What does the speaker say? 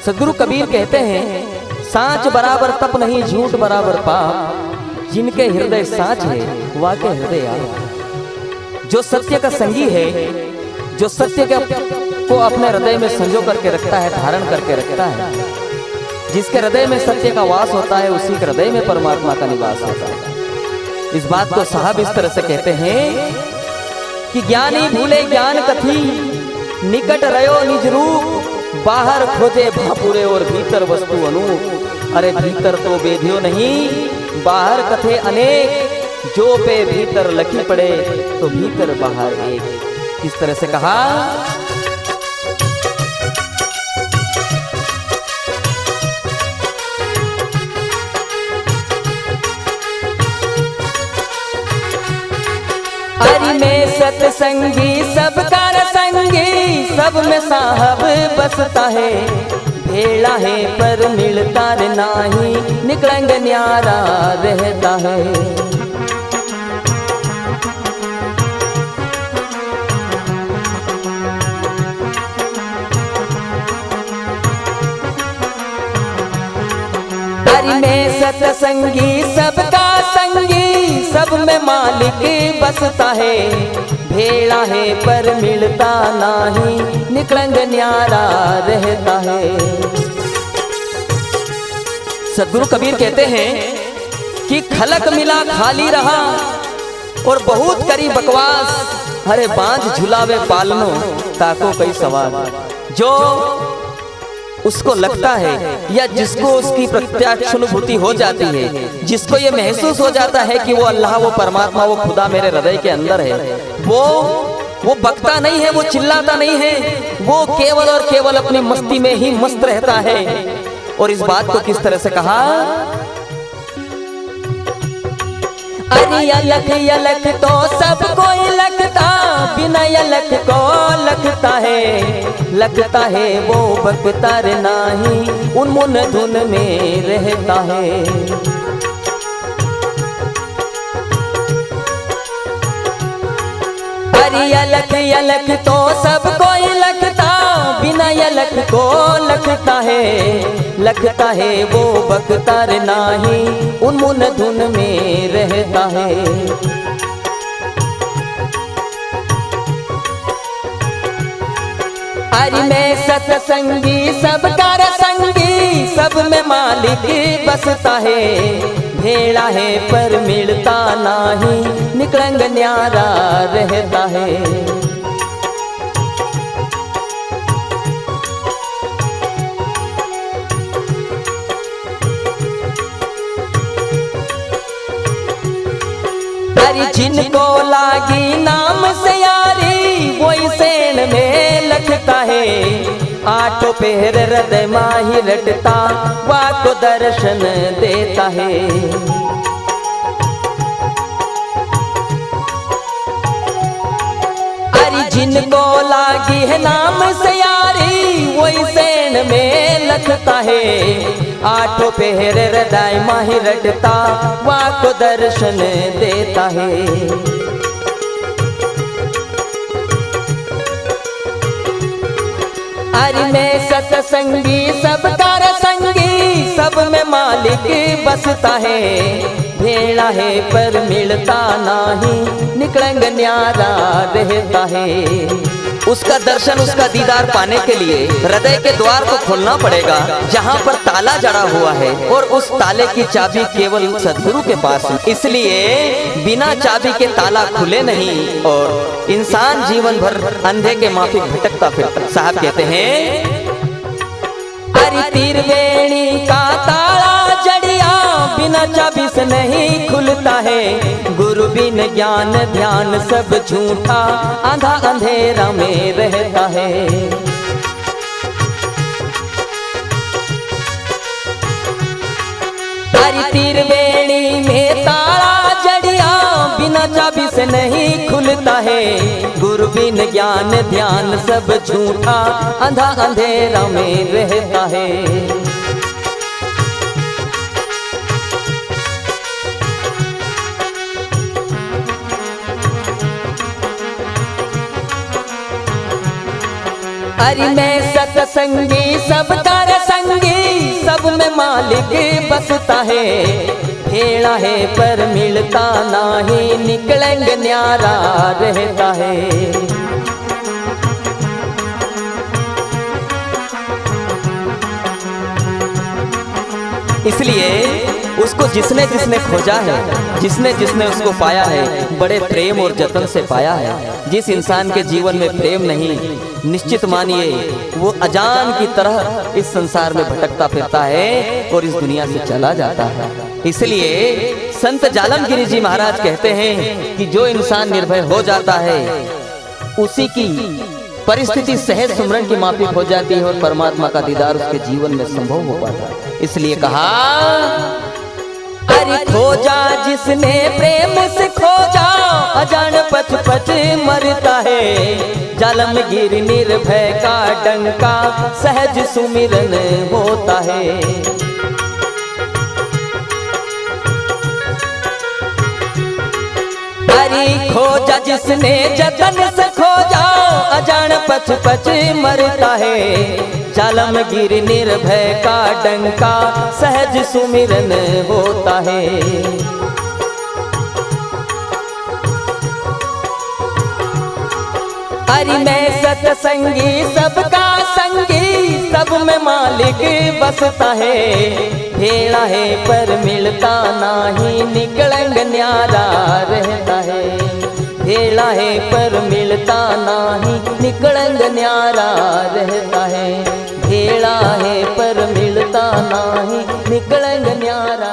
सदगुरु कबीर कहते हैं, साँच बराबर तप नहीं, झूठ बराबर पाप, जिनके हृदय साँच है वाके हृदय आप। जो सत्य का संगी है, जो सत्य को अपने हृदय में संजो करके रखता है, धारण करके रखता है, जिसके हृदय में सत्य का वास होता है, उसी के हृदय में परमात्मा का निवास होता है। इस बात को साहब इस तरह से कहते हैं कि ज्ञानी भूले ज्ञान कथी, निकट रयो निज रूप, बाहर खोजे भापुरे और भीतर वस्तु अनूप। अरे भीतर तो बेधियो नहीं, बाहर कथे अनेक, जो पे भीतर लखी पड़े तो भीतर बाहर एक। इस तरह से कहा। हरि में सतसंगी सबका संगी, सब में साहब बसता है, भेड़ा है पर मिलता नहीं, निकलंग न्यारा रहता है। हरि में सतसंगी सबका संगी, सब में मालिक बसता है, भेड़ा है पर मिलता नहीं, निकलंग न्यारा रहता है। सदगुरु कबीर कहते हैं कि खलक मिला खाली रहा और बहुत करी बकवास, अरे बांझ झुलावे पालनो ताको कई सवाल। जो उसको लगता है या जिसको उसकी प्रत्यक्ष अनुभूति हो जाती है, जिसको ये महसूस हो जाता है कि वो अल्लाह, वो परमात्मा, वो खुदा मेरे हृदय के अंदर है, वो बकता नहीं है, वो चिल्लाता नहीं है, वो केवल और केवल अपनी मस्ती में ही मस्त रहता है। और इस बात को किस तरह से कहा। अरे अलख अलख तो सबको लगता, बिना अलख को लगता है वो बकता नहीं, उन्मुन धुन में रहता है। अरे अलख अलख तो सबको लगता, बिना अलख को लगता है वो बकता नहीं, उन्मुन धुन में रहता है। हरि में सतसंगी सबका संगी, सब में मालिक बसता है, भेड़ा है पर मिलता नहीं, निकलंग न्यारा रहता है। हरि जिनको लागी नाम से यारी, वही सेण में लगता है, आठों पहर हृदय माही रटता, वाको दर्शन देता है। हरि जिनको लागी है नाम से यारी, वही सेण में लगता है, आठों पहर हृदय माही रटता, वाको दर्शन देता है। हरि में सतसंगी सबका संगी, सब में मालिक बसता है, भेड़ा है पर मिलता नहीं, निकलंग न्यारा रहता है। उसका दर्शन, उसका दीदार पाने के लिए हृदय के द्वार को खोलना पड़ेगा, जहाँ पर ताला जड़ा हुआ है, और उस ताले की चाबी केवल सदगुरु के पास है। इसलिए बिना चाबी के ताला खुले नहीं और इंसान जीवन भर अंधे के माफिक भटकता फिरता। साहब कहते हैं, हरि तीर वेणी का ताला जड़िया, बिना चाबी से नहीं खुलता है, गुरु बिन ज्ञान ध्यान सब झूठा, आंधा अंधेरा में रहता है। हरि तीर वेणी में ताला जड़िया, बिना चाबी से नहीं खुलता है, गुरु बिन ज्ञान ध्यान सब झूठा, आंधा अंधेरा में रहता है। हरि में सत्संगी सबका संगी, सब में मालिक बसता है। भेड़ा है पर मिलता नाही, निकलंग न्यारा रहता है। इसलिए उसको जिसने जिसने खोजा है, जिसने जिसने उसको पाया है, बड़े प्रेम और जतन से पाया है। जिस इंसान के जीवन में प्रेम नहीं, निश्चित मानिए वो अजान की तरह इस संसार में भटकता फिरता है और इस दुनिया से चला जाता है। इसलिए संत जालमगिरी जी महाराज कहते हैं कि जो इंसान निर्भय हो जाता है उसी की परिस्थिति सहज सुमरन की माफिक हो जाती है और परमात्मा का दीदार उसके जीवन में संभव हो पाता है। इसलिए कहा, अरे खोजा जिसने प्रेम से खोजा, अजान पच पच मरता है। जालमगिरी निर्भय का डंका, सहज सुमिरन होता है। अरे खोजा जिसने जतन से खोजा, अजान पच पच मरता है। जालमगिरी निर्भय का डंका, सहज सुमिरन होता है। अरे मैं सत्संगी सबका संगी, सब में मालिक बसता है। भेड़ा है पर मिलता नाही, निकलंग न्यारा रहता है। भेड़ा है पर मिलता नाही, निकलंग न्यारा रहता है। भेड़ा है पर मिलता नाही, निकलंग न्यारा